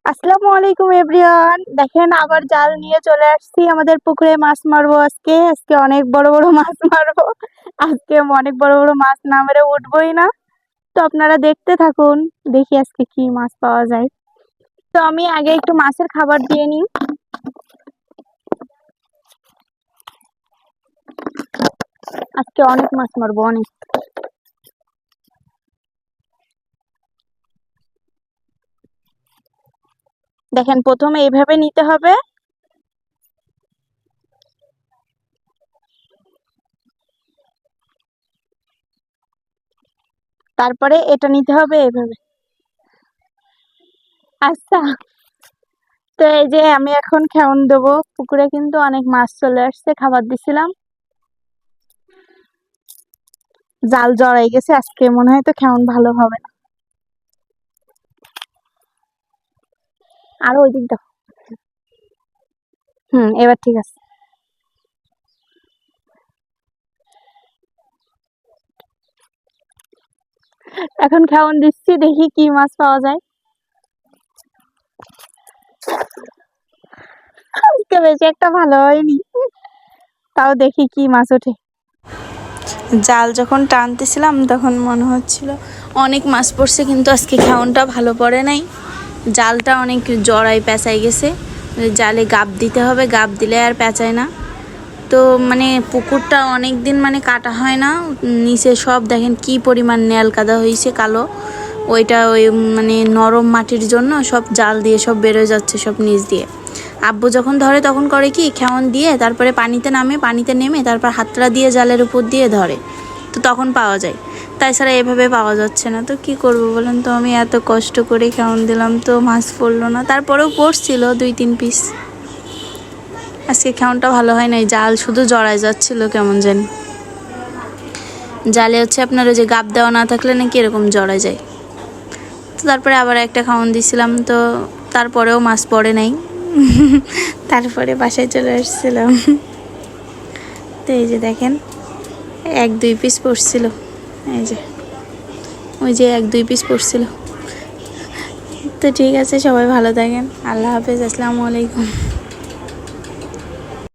আসসালামু আলাইকুম এভরিওয়ান। দেখেন আবার জাল নিয়ে চলে আসছি আমাদের পুকুরে মাছ মারবো আজকে অনেক বড় বড় মাছ মারবো। আজকে অনেক বড় বড় মাছ না মেরে উঠবোই না। তো আপনারা দেখতে থাকুন, দেখি আজকে কি মাছ পাওয়া যায়। তো আমি আগে একটু মাছের খাবার দিয়ে নিই। আজকে অনেক মাছ মারবো, অনেক। দেখেন প্রথমে এইভাবে নিতে হবে। তারপরে এটা নিতে হবে এইভাবে। আচ্ছা, তো এই যে আমি এখন খেউন দেবো। পুকুরে কিন্তু অনেক মাছ চলে আসছে, খাবার দিছিলাম। জাল জড়াই গেছে, আজকে মনে হয় তো খেউন ভালো হবে না। আরো ওই দিক দাও। এবার ঠিক আছে। এখন খেউন দিচ্ছি, দেখি কি মাছ পাওয়া যায়। আজকে বেশি একটা ভালো হয়নি, তাও দেখি কি মাছ ওঠে। জাল যখন টানতেছিলাম তখন মনে হচ্ছিল অনেক মাছ পড়ছে, কিন্তু আজকে খেউনটা ভালো পড়ে নাই। জালটা অনেক জড়াই পেঁচাই গেছে। জালে গাব দিতে হবে, গাব দিলে আর পেঁচায় না। তো মানে পুকুরটা অনেক দিন মানে কাটা হয় না। নিচে সব দেখেন কি পরিমাণ নেল কাদা হয়েছে কালো। ওইটা ওই মানে নরম মাটির জন্য সব জাল দিয়ে সব বেরোয় যাচ্ছে সব নিচ দিয়ে। আব্বু যখন ধরে তখন করে কি খেওয়ান দিয়ে তারপরে পানিতে নেমে তারপর হাতটা দিয়ে জালের উপর দিয়ে ধরে, তো তখন পাওয়া যায়। তাছাড়া এভাবে পাওয়া যাচ্ছে না। তো কি করব বলেন, তো আমি এত কষ্ট করে খেওয়ান দিলাম তো মাছ পড়লো না। তারপরেও পড়ছিল 2-3 পিস। আজকে খেওয়ানটা ভালো হয় নাই, জাল শুধু জড়ায় যাচ্ছিল কেমন জানি। জালে হচ্ছে আপনার ওই যে গাব দেওয়া না থাকলে নাকি এরকম জড়ায় যায়। তো তারপরে আবার একটা খাওয়ান দিছিলাম, তো তারপরেও মাছ পড়ে নাই। তারপরে বাসায় চলে আসছিলাম। তো এই যে দেখেন 1-2 পিস পড়ছিল। এই যে ওই যে 1-2 পিস পড়ছিল। তো ঠিক আছে, সবাই ভালো থাকেন। আল্লাহ হাফেজ, আসসালামু আলাইকুম।